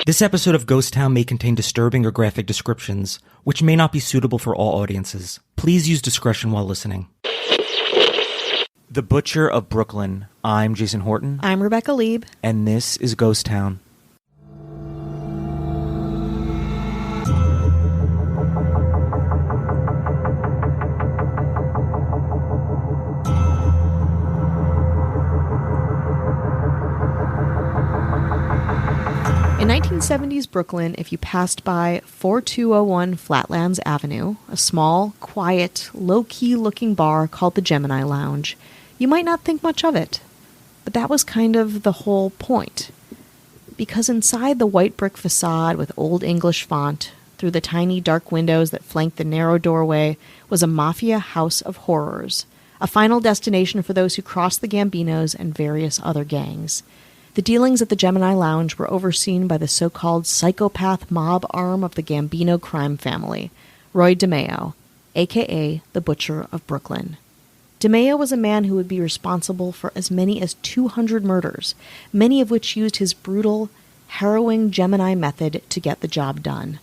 This episode of Ghost Town may contain disturbing or graphic descriptions, which may not be suitable for all audiences. Please use discretion while listening. The Butcher of Brooklyn. I'm Jason Horton. I'm Rebecca Lieb. And this is Ghost Town. In 1970s Brooklyn, if you passed by 4201 Flatlands Avenue, a small, quiet, low-key looking bar called the Gemini Lounge, you might not think much of it. But that was kind of the whole point. Because inside the white brick facade with Old English font, through the tiny dark windows that flanked the narrow doorway, was a mafia house of horrors, a final destination for those who crossed the Gambinos and various other gangs. The dealings at the Gemini Lounge were overseen by the so-called psychopath mob arm of the Gambino crime family, Roy DeMeo, a.k.a. the Butcher of Brooklyn. DeMeo was a man who would be responsible for as many as 200 murders, many of which used his brutal, harrowing Gemini method to get the job done.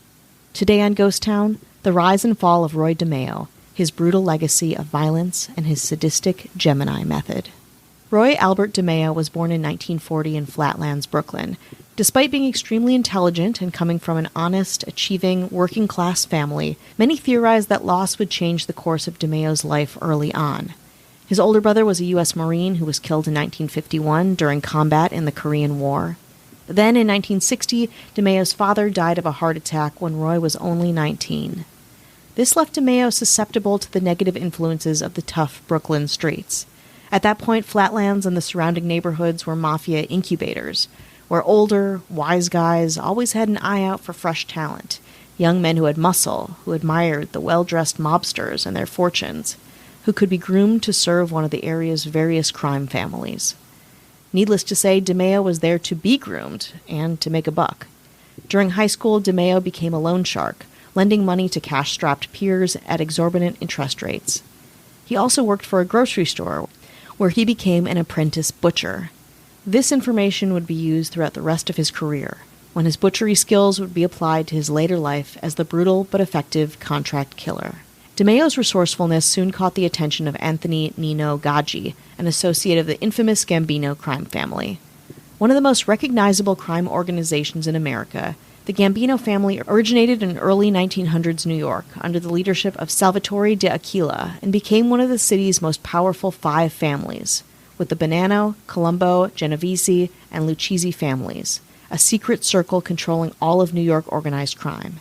Today on Ghost Town, the rise and fall of Roy DeMeo, his brutal legacy of violence, and his sadistic Gemini method. Roy Albert DeMeo was born in 1940 in Flatlands, Brooklyn. Despite being extremely intelligent and coming from an honest, achieving, working-class family, many theorized that loss would change the course of DeMeo's life early on. His older brother was a U.S. Marine who was killed in 1951 during combat in the Korean War. Then, in 1960, DeMeo's father died of a heart attack when Roy was only 19. This left DeMeo susceptible to the negative influences of the tough Brooklyn streets. At that point, Flatlands and the surrounding neighborhoods were mafia incubators, where older, wise guys always had an eye out for fresh talent, young men who had muscle, who admired the well-dressed mobsters and their fortunes, who could be groomed to serve one of the area's various crime families. Needless to say, DeMeo was there to be groomed and to make a buck. During high school, DeMeo became a loan shark, lending money to cash-strapped peers at exorbitant interest rates. He also worked for a grocery store, where he became an apprentice butcher. This information would be used throughout the rest of his career, when his butchery skills would be applied to his later life as the brutal but effective contract killer. DeMeo's resourcefulness soon caught the attention of Anthony Nino Gaggi, an associate of the infamous Gambino crime family. One of the most recognizable crime organizations in America, the Gambino family originated in early 1900s New York under the leadership of Salvatore de Aquila and became one of the city's most powerful 5 families, with the Bonanno, Colombo, Genovese, and Lucchese families, a secret circle controlling all of New York organized crime.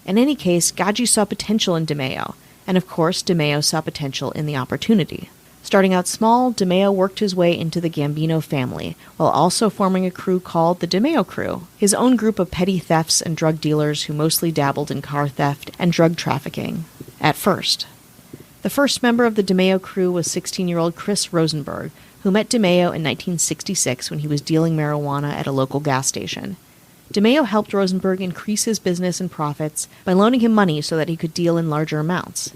In any case, Gaggi saw potential in DeMeo, and of course DeMeo saw potential in the opportunity. Starting out small, DeMeo worked his way into the Gambino family, while also forming a crew called the DeMeo Crew, his own group of petty thefts and drug dealers who mostly dabbled in car theft and drug trafficking, at first. The first member of the DeMeo Crew was 16-year-old Chris Rosenberg, who met DeMeo in 1966 when he was dealing marijuana at a local gas station. DeMeo helped Rosenberg increase his business and profits by loaning him money so that he could deal in larger amounts.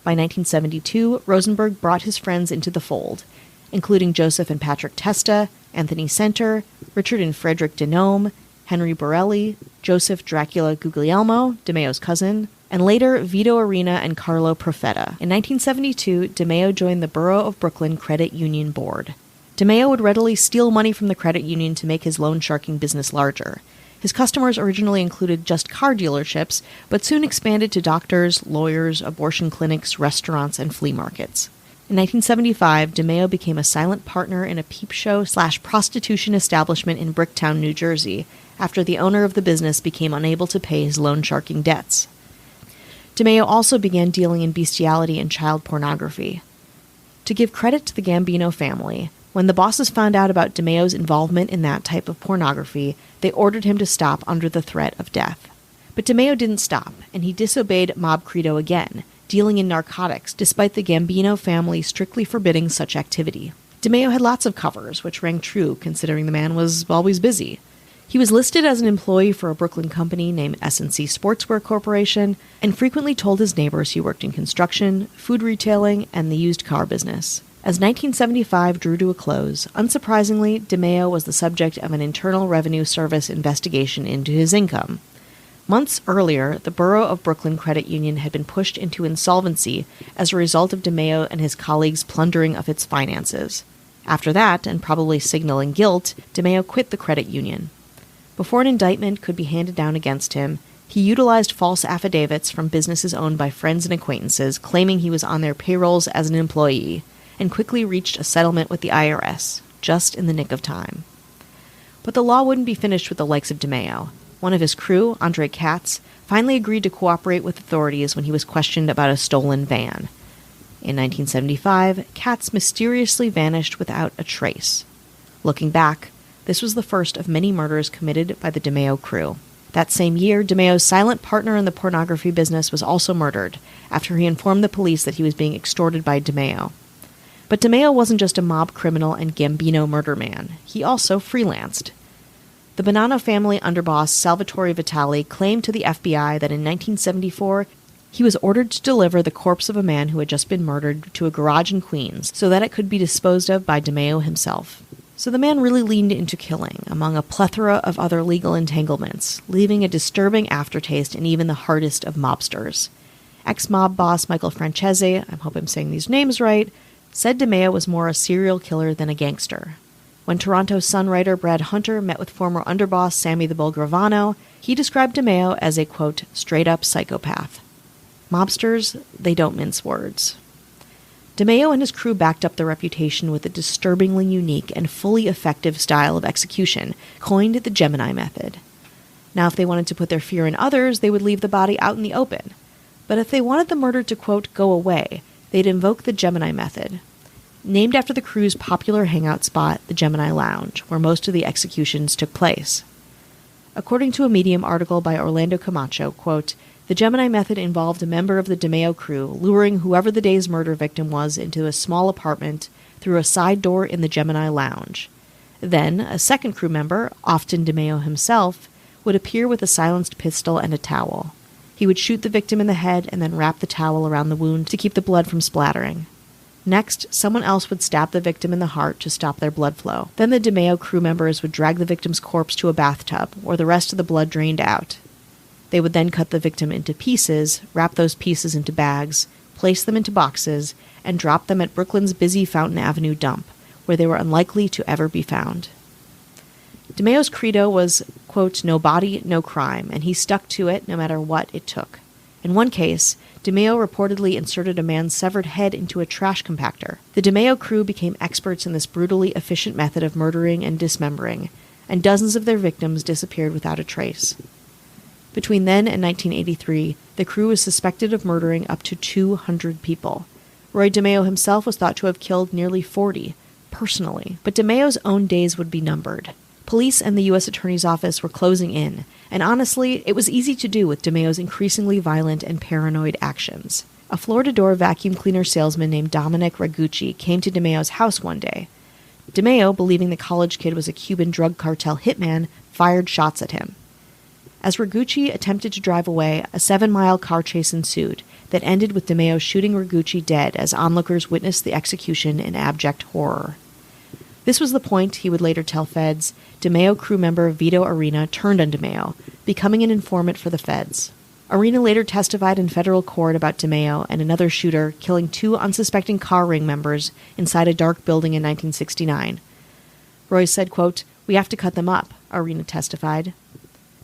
By 1972, Rosenberg brought his friends into the fold, including Joseph and Patrick Testa, Anthony Center, Richard and Frederick Denome, Henry Borelli, Joseph Dracula Guglielmo, DeMeo's cousin, and later Vito Arena and Carlo Profeta. In 1972, DeMeo joined the Borough of Brooklyn Credit Union Board. DeMeo would readily steal money from the credit union to make his loan sharking business larger. His customers originally included just car dealerships, but soon expanded to doctors, lawyers, abortion clinics, restaurants, and flea markets. In 1975, DeMeo became a silent partner in a peep show/prostitution establishment in Bricktown, New Jersey, after the owner of the business became unable to pay his loan sharking debts. DeMeo also began dealing in bestiality and child pornography. To give credit to the Gambino family, when the bosses found out about DeMeo's involvement in that type of pornography, they ordered him to stop under the threat of death. But DeMeo didn't stop, and he disobeyed mob credo again, dealing in narcotics despite the Gambino family strictly forbidding such activity. DeMeo had lots of covers, which rang true considering the man was always busy. He was listed as an employee for a Brooklyn company named S&C Sportswear Corporation, and frequently told his neighbors he worked in construction, food retailing, and the used car business. As 1975 drew to a close, unsurprisingly, DeMeo was the subject of an Internal Revenue Service investigation into his income. Months earlier, the Borough of Brooklyn Credit Union had been pushed into insolvency as a result of DeMeo and his colleagues' plundering of its finances. After that, and probably signaling guilt, DeMeo quit the credit union. Before an indictment could be handed down against him, he utilized false affidavits from businesses owned by friends and acquaintances claiming he was on their payrolls as an employee, and quickly reached a settlement with the IRS, just in the nick of time. But the law wouldn't be finished with the likes of DeMeo. One of his crew, Andre Katz, finally agreed to cooperate with authorities when he was questioned about a stolen van. In 1975, Katz mysteriously vanished without a trace. Looking back, this was the first of many murders committed by the DeMeo crew. That same year, DeMeo's silent partner in the pornography business was also murdered after he informed the police that he was being extorted by DeMeo. But DeMeo wasn't just a mob criminal and Gambino murder man. He also freelanced. The Bonanno family underboss Salvatore Vitali claimed to the FBI that in 1974, he was ordered to deliver the corpse of a man who had just been murdered to a garage in Queens so that it could be disposed of by DeMeo himself. So the man really leaned into killing, among a plethora of other legal entanglements, leaving a disturbing aftertaste in even the hardest of mobsters. Ex-mob boss Michael Francese, I hope I'm saying these names right, said DeMeo was more a serial killer than a gangster. When Toronto Sun writer Brad Hunter met with former underboss Sammy the Bull Gravano, he described DeMeo as a, quote, straight-up psychopath. Mobsters, they don't mince words. DeMeo and his crew backed up their reputation with a disturbingly unique and fully effective style of execution, coined the Gemini Method. Now, if they wanted to put their fear in others, they would leave the body out in the open. But if they wanted the murder to, quote, go away, they'd invoke the Gemini Method. Named after the crew's popular hangout spot, the Gemini Lounge, where most of the executions took place. According to a Medium article by Orlando Camacho, quote, the Gemini Method involved a member of the DeMeo crew luring whoever the day's murder victim was into a small apartment through a side door in the Gemini Lounge. Then, a second crew member, often DeMeo himself, would appear with a silenced pistol and a towel. He would shoot the victim in the head and then wrap the towel around the wound to keep the blood from splattering. Next, someone else would stab the victim in the heart to stop their blood flow. Then the DeMeo crew members would drag the victim's corpse to a bathtub, where the rest of the blood drained out. They would then cut the victim into pieces, wrap those pieces into bags, place them into boxes, and drop them at Brooklyn's busy Fountain Avenue dump, where they were unlikely to ever be found. DeMeo's credo was, quote, no body, no crime, and he stuck to it no matter what it took. In one case, DeMeo reportedly inserted a man's severed head into a trash compactor. The DeMeo crew became experts in this brutally efficient method of murdering and dismembering, and dozens of their victims disappeared without a trace. Between then and 1983, the crew was suspected of murdering up to 200 people. Roy DeMeo himself was thought to have killed nearly 40, personally, but DeMeo's own days would be numbered. Police and the U.S. Attorney's Office were closing in, and honestly, it was easy to do with DeMeo's increasingly violent and paranoid actions. A floor-to-door vacuum cleaner salesman named Dominic Ragucci came to DeMeo's house one day. DeMeo, believing the college kid was a Cuban drug cartel hitman, fired shots at him. As Ragucci attempted to drive away, a 7-mile car chase ensued that ended with DeMeo shooting Ragucci dead as onlookers witnessed the execution in abject horror. This was the point, he would later tell feds, DeMeo crew member Vito Arena turned on DeMeo, becoming an informant for the feds. Arena later testified in federal court about DeMeo and another shooter killing 2 unsuspecting car ring members inside a dark building in 1969. Roy said, quote, we have to cut them up, Arena testified.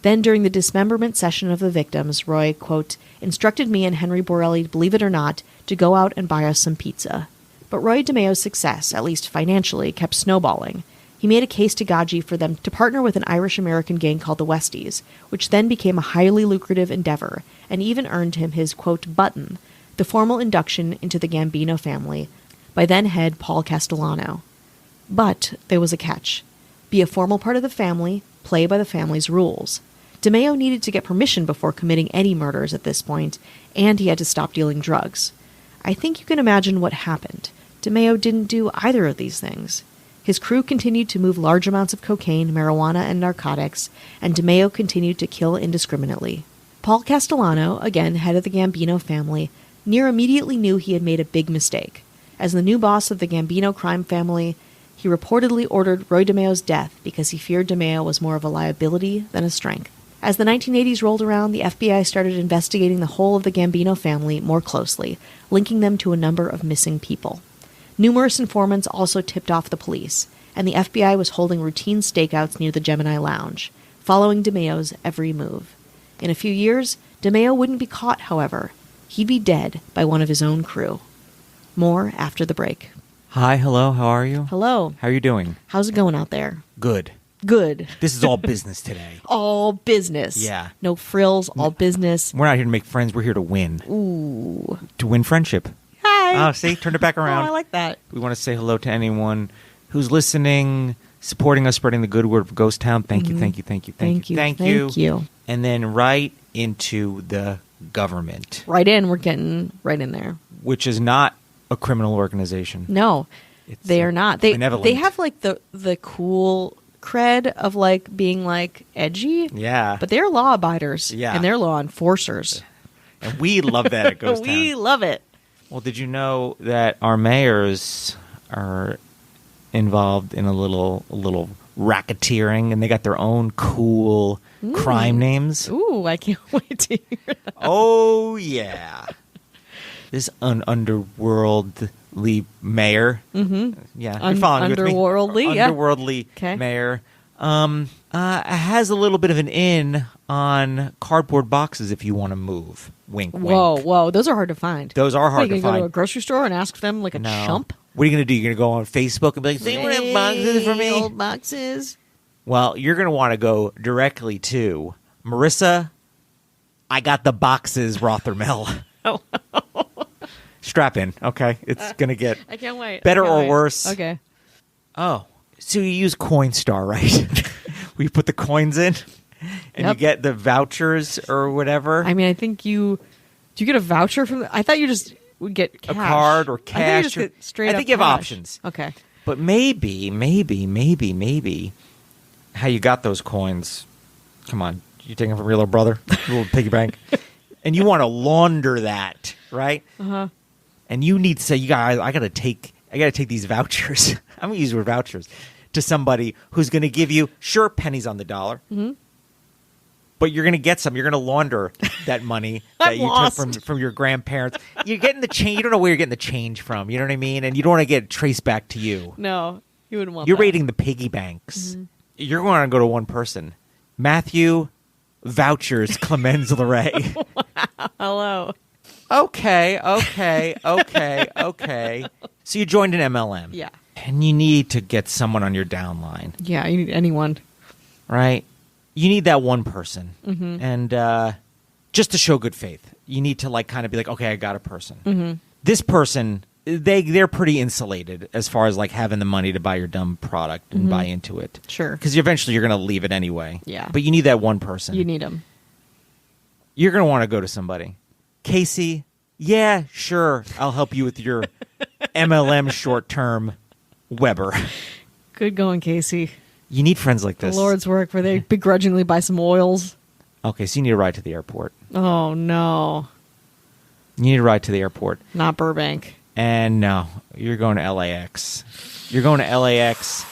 Then, during the dismemberment session of the victims, Roy, quote, instructed me and Henry Borelli, believe it or not, to go out and buy us some pizza. But Roy DeMeo's success, at least financially, kept snowballing. He made a case to Gaji for them to partner with an Irish-American gang called the Westies, which then became a highly lucrative endeavor, and even earned him his, quote, button, the formal induction into the Gambino family, by then-head Paul Castellano. But there was a catch. Be a formal part of the family, play by the family's rules. DeMeo needed to get permission before committing any murders at this point, and he had to stop dealing drugs. I think you can imagine what happened. DeMeo didn't do either of these things. His crew continued to move large amounts of cocaine, marijuana, and narcotics, and DeMeo continued to kill indiscriminately. Paul Castellano, again head of the Gambino family, near immediately knew he had made a big mistake. As the new boss of the Gambino crime family, he reportedly ordered Roy DeMeo's death because he feared DeMeo was more of a liability than a strength. As the 1980s rolled around, the FBI started investigating the whole of the Gambino family more closely, linking them to a number of missing people. Numerous informants also tipped off the police, and the FBI was holding routine stakeouts near the Gemini Lounge, following DeMeo's every move. In a few years, DeMeo wouldn't be caught, however. He'd be dead by one of his own crew. More after the break. Hi, hello, how are you? Hello. How are you doing? How's it going out there? Good. Good. This is all business today. All business. Yeah. No frills, all business. We're not here to make friends, we're here to win. Ooh. To win friendship. Hi. Oh, see, turned it back around. Oh, I like that. We want to say hello to anyone who's listening, supporting us, spreading the good word of Ghost Town. Thank you, thank you, thank you, thank you. Thank you. And then right into the government. Right in. We're getting right in there. Which is not a criminal organization. No, It's they are not. They benevolent. have like the cool cred of like being like edgy. Yeah. But they're law abiders. Yeah. And they're law enforcers. And we love that at Ghost Town. We love it. Well, did you know that our mayors are involved in a little racketeering, and they got their own cool crime names? Ooh, I can't wait to hear that. Oh, yeah. This underworldly mayor. Mm-hmm. Yeah, you're following with me. Underworldly, yeah. Underworldly Okay. mayor. Has a little bit of an in on cardboard boxes if you want to move. Wink, wink. Whoa. Those are hard to find. Those are hard What, to you gonna find. go to a grocery store and ask them like a No. chump? What are you going to do? You're going to go on Facebook and be like, "Does anyone have boxes for me?" Old boxes. Well, you're going to want to go directly to Marissa. I got the boxes, Rothermel. Oh. Strap in, okay? It's going to get I can't wait. better I can't or wait. worse. Okay. Oh, so you use Coinstar, right? Where you put the coins in and you Yep. get the vouchers or whatever. I mean, I think do you get a voucher from I thought you just would get cash. A card or I think you cash. just or- get straight I up think you have cash. options. Okay. But maybe, how you got those coins. Come on, you taking them from your little brother, your little piggy bank, and you want to launder that, right? Uh-huh. And you need to say, you guys, I gotta take these vouchers. I'm gonna use the word vouchers to somebody who's gonna give you pennies on the dollar, but you're gonna get some. You're gonna launder that money that I'm you lost. took from your grandparents. You're getting the change. You don't know where you're getting the change from. You know what I mean? And you don't want to get it traced back to you. No, you wouldn't want You're that. raiding the piggy banks. You're going to go to one person. Matthew Vouchers Clemens LeRae. Hello. Okay. So you joined an MLM. Yeah. And you need to get someone on your downline, Yeah, you need anyone. right? You need that one person. And just to show good faith, you need to kind of be like, okay, I got a person. This person, they're pretty insulated as far as having the money to buy your dumb product and buy into it. Sure. Because eventually you're going to leave it anyway. Yeah. But you need that one person. You need them. You're going to want to go to somebody. Casey, yeah, sure. I'll help you with your MLM short-term Weber. Good going, Casey. You need friends like this. The Lord's work where they begrudgingly buy some oils. Okay, so you need a ride to the airport. Oh, no. You need a ride to the airport. Not Burbank. And no, you're going to LAX. You're going to LAX.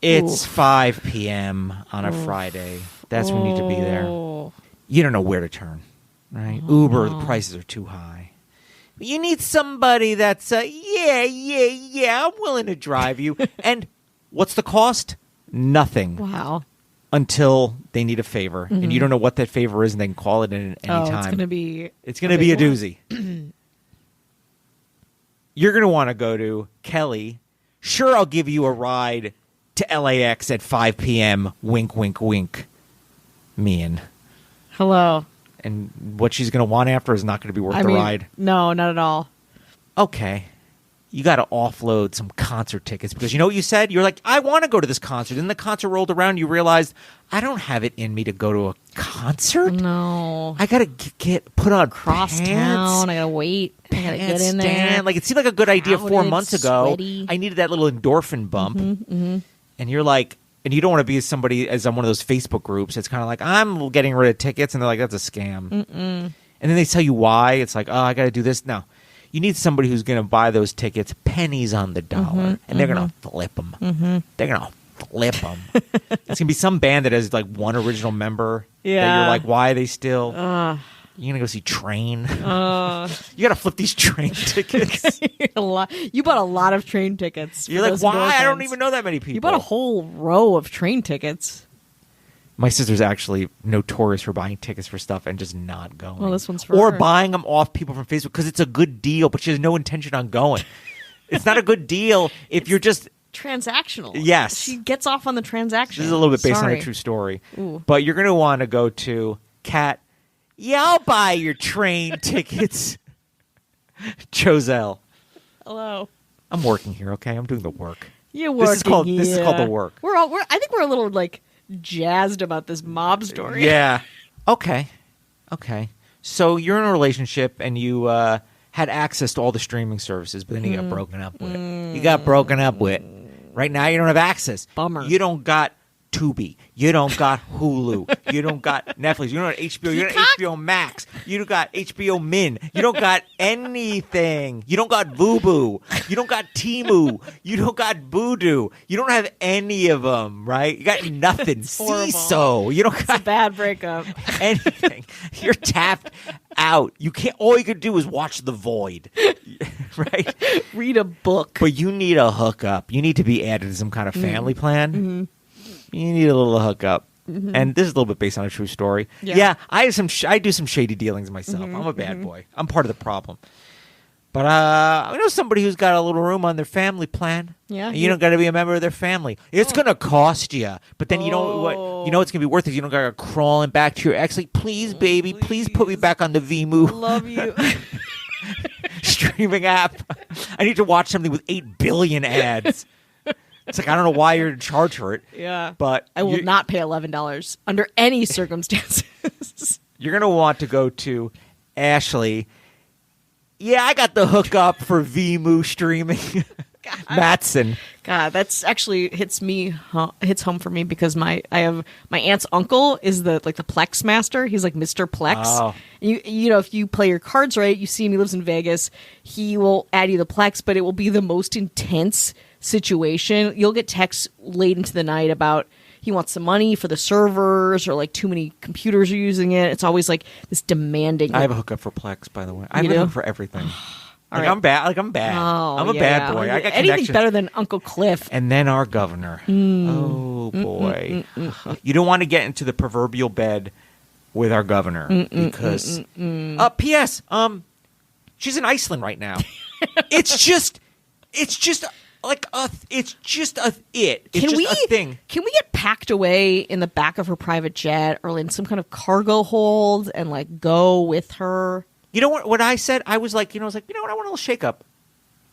It's 5 p.m. on a Friday. That's when you need to be there. Oh. You don't know where to turn, right? Uber, the prices are too high. But you need somebody that's, yeah, I'm willing to drive you. And what's the cost? Nothing. Wow. Until they need a favor. And you don't know what that favor is, and they can call it in any time. It's going to be... It's going to be a big one. doozy. You're going to want to go to Kelly. Sure, I'll give you a ride to LAX at 5 p.m. Wink, wink, wink. Mean. Hello. And what she's going to want after is not going to be worth the ride. No, not at all. Okay. You got to offload some concert tickets because you know what you said? You're like, I want to go to this concert. And the concert rolled around. You realized, I don't have it in me to go to a concert. No. I got to get put on Cross pants. town. I got to wait. I got to get in there. Stand. Like, it seemed like a good idea 4 Crowded, months ago. sweaty. I needed that little endorphin bump. And you're like, and you don't want to be somebody as on one of those Facebook groups. It's kind of like, I'm getting rid of tickets. And they're like, that's a scam. And then they tell you why. It's like, oh, I got to do this. No. You need somebody who's going to buy those tickets pennies on the dollar, and they're going to flip them. They're going to flip them. It's going to be some band that has like one original member. Yeah. That you're like, why are they still? You're going to go see Train. You got to flip these Train tickets. You bought a lot of Train tickets. You're like, why? I don't even know that many people. You bought a whole row of Train tickets. My sister's actually notorious for buying tickets for stuff and just not going. Well, this one's for Or her. buying them off people from Facebook because it's a good deal, but she has no intention on going. It's not a good deal if you're just... transactional. Yes. She gets off on the transaction. This is a little bit based on a true story. Ooh. But you're going to want to go to Kat. Yeah, I'll buy your Train tickets. Chozelle. Hello. I'm working here, okay? I'm doing the work. You're working. This is called the work. I think we're a little like jazzed about this mob story. Yeah. Okay. So you're in a relationship and you had access to all the streaming services, but then you got broken up with. You got broken up with. Right now you don't have access. Bummer. You don't got Tubi. You don't got Hulu. You don't got Netflix. You don't got HBO. You don't got HBO Max. You don't got HBO Min. You don't got anything. You don't got Vubu. You don't got Temu. You don't got Voodoo. You don't have any of them, right? You got nothing. CISO. You don't got It's a bad breakup. anything. You're tapped out. You can't. All you could do is watch The Void, right? Read a book. But you need a hookup. You need to be added to some kind of family plan. You need a little hookup. And this is a little bit based on a true story. Yeah, I do some shady dealings myself. I'm a bad boy. I'm part of the problem. But I know somebody who's got a little room on their family plan. Yeah, and you don't got to be a member of their family. It's gonna cost you, but then you know what? You know it's gonna be worth it. You don't got to crawling back to your ex. Like, please, baby, please put me back on the Vemu. Love you. Streaming app. I need to watch something with 8 billion ads. It's like, I don't know why you're in charge for it. Yeah. But I will not pay $11 under any circumstances. You're going to want to go to Ashley. Yeah, I got the hookup for Vemu streaming. Matson. God, that's actually hits home for me because my aunt's uncle is the Plex master. He's like Mr. Plex. Oh. You know, if you play your cards right, you see him. He lives in Vegas. He will add you the Plex, but it will be the most intense situation. You'll get texts late into the night about he wants some money for the servers or like too many computers are using it. It's always like this demanding. I have a hookup for Plex, by the way. I have a hookup for everything. Right. I'm bad. I'm bad. Oh, I'm a bad boy. I got anything better than Uncle Cliff. And then our governor. Oh boy, you don't want to get into the proverbial bed with our governor because. P.S. She's in Iceland right now. It's just like a thing. Can we get packed away in the back of her private jet or in some kind of cargo hold and like go with her? You know what I said? I was like, you know what? I want a little shake up.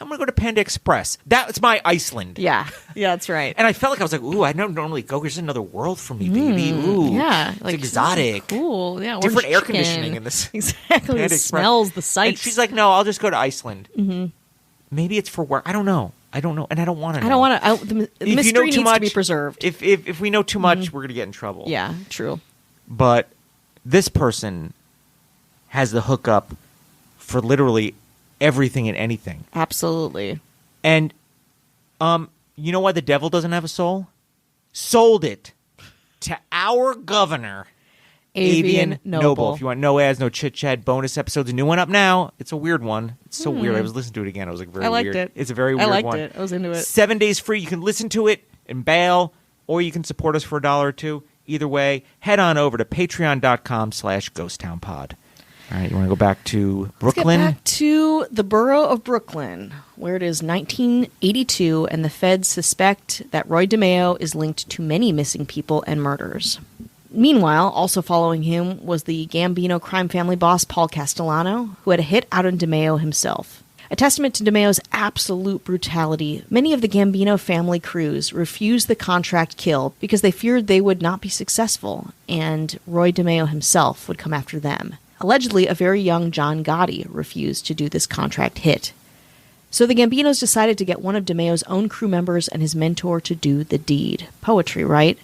I'm going to go to Panda Express. That's my Iceland. Yeah, that's right. And I felt like I was like, ooh, I don't normally go. There's another world for me, baby. Ooh, yeah, it's exotic. Cool. Yeah, different air chicken. conditioning in this. Exactly. Panda It Express. smells the sights. And she's like, no, I'll just go to Iceland. Maybe it's for work. I don't know, and I don't want to know. I don't want to. The mystery needs to be preserved. If we know too much, we're going to get in trouble. Yeah, true. But this person has the hookup for literally everything and anything. Absolutely. And you know why the devil doesn't have a soul? Sold it to our governor, Avian Noble. If you want no ads, no chit-chat, bonus episodes, a new one up now. It's a weird one. It's so weird. I was listening to it again. I was like, very weird. I liked it. It's a very weird one. I liked it. I was into it. 7 days free. You can listen to it and bail, or you can support us for $1 or $2. Either way, head on over to patreon.com/ghosttownpod. All right, you want to go back to Brooklyn? Let's get back to the borough of Brooklyn, where it is 1982, and the feds suspect that Roy DeMeo is linked to many missing people and murders. Meanwhile, also following him was the Gambino crime family boss Paul Castellano, who had a hit out on DeMeo himself. A testament to DeMeo's absolute brutality, many of the Gambino family crews refused the contract kill because they feared they would not be successful, and Roy DeMeo himself would come after them. Allegedly, a very young John Gotti refused to do this contract hit. So the Gambinos decided to get one of DeMeo's own crew members and his mentor to do the deed. Poetry, right?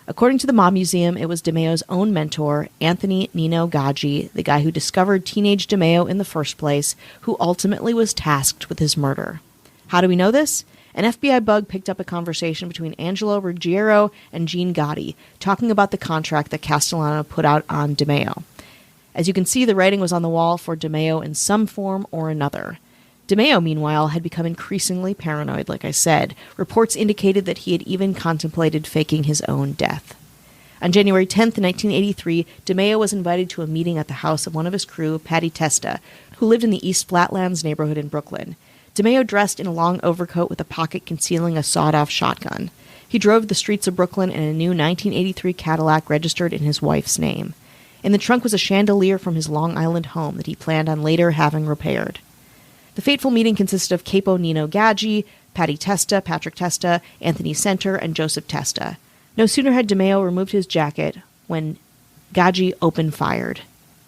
According to the Mob Museum, it was DeMeo's own mentor, Anthony Nino Gaggi, the guy who discovered teenage DeMeo in the first place, who ultimately was tasked with his murder. How do we know this? An FBI bug picked up a conversation between Angelo Ruggiero and Gene Gotti, talking about the contract that Castellano put out on DeMeo. As you can see, the writing was on the wall for DeMeo in some form or another. DeMeo, meanwhile, had become increasingly paranoid, like I said. Reports indicated that he had even contemplated faking his own death. On January 10th, 1983, DeMeo was invited to a meeting at the house of one of his crew, Patty Testa, who lived in the East Flatlands neighborhood in Brooklyn. DeMeo dressed in a long overcoat with a pocket concealing a sawed-off shotgun. He drove the streets of Brooklyn in a new 1983 Cadillac registered in his wife's name. In the trunk was a chandelier from his Long Island home that he planned on later having repaired. The fateful meeting consisted of Capo Nino Gaggi, Patty Testa, Patrick Testa, Anthony Center, and Joseph Testa. No sooner had DeMeo removed his jacket when Gaggi opened fired.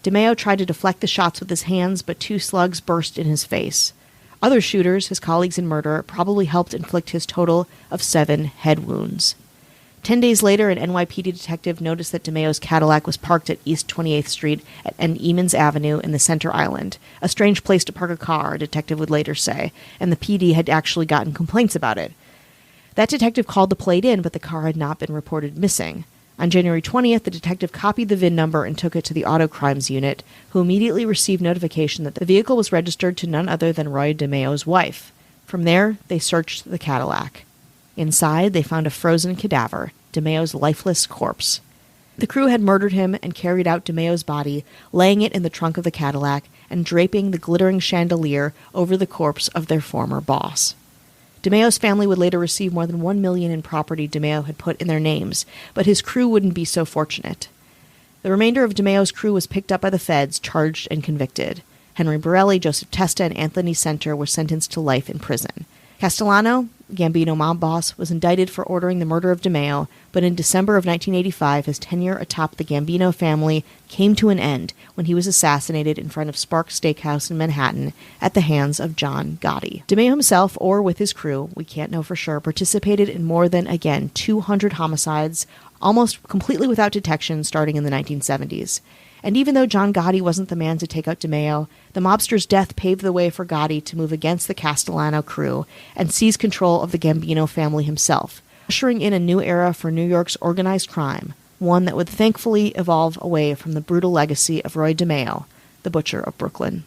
DeMeo tried to deflect the shots with his hands, but 2 slugs burst in his face. Other shooters, his colleagues in murder, probably helped inflict his total of 7 head wounds. 10 days later, an NYPD detective noticed that DeMeo's Cadillac was parked at East 28th Street and Emons Avenue in the Center Island. A strange place to park a car, a detective would later say, and the PD had actually gotten complaints about it. That detective called the plate in, but the car had not been reported missing. On January 20th, the detective copied the VIN number and took it to the Auto Crimes Unit, who immediately received notification that the vehicle was registered to none other than Roy DeMeo's wife. From there, they searched the Cadillac. Inside, they found a frozen cadaver, DeMeo's lifeless corpse. The crew had murdered him and carried out DeMeo's body, laying it in the trunk of the Cadillac and draping the glittering chandelier over the corpse of their former boss. DeMeo's family would later receive more than $1 million in property DeMeo had put in their names, but his crew wouldn't be so fortunate. The remainder of DeMeo's crew was picked up by the feds, charged and convicted. Henry Borelli, Joseph Testa, and Anthony Center were sentenced to life in prison. Castellano, Gambino mob boss, was indicted for ordering the murder of DeMeo, but in December of 1985, his tenure atop the Gambino family came to an end when he was assassinated in front of Sparks Steakhouse in Manhattan at the hands of John Gotti. DeMeo himself, or with his crew, we can't know for sure, participated in more than, 200 homicides, almost completely without detection starting in the 1970s. And even though John Gotti wasn't the man to take out DeMeo, the mobster's death paved the way for Gotti to move against the Castellano crew and seize control of the Gambino family himself, ushering in a new era for New York's organized crime, one that would thankfully evolve away from the brutal legacy of Roy DeMeo, the Butcher of Brooklyn.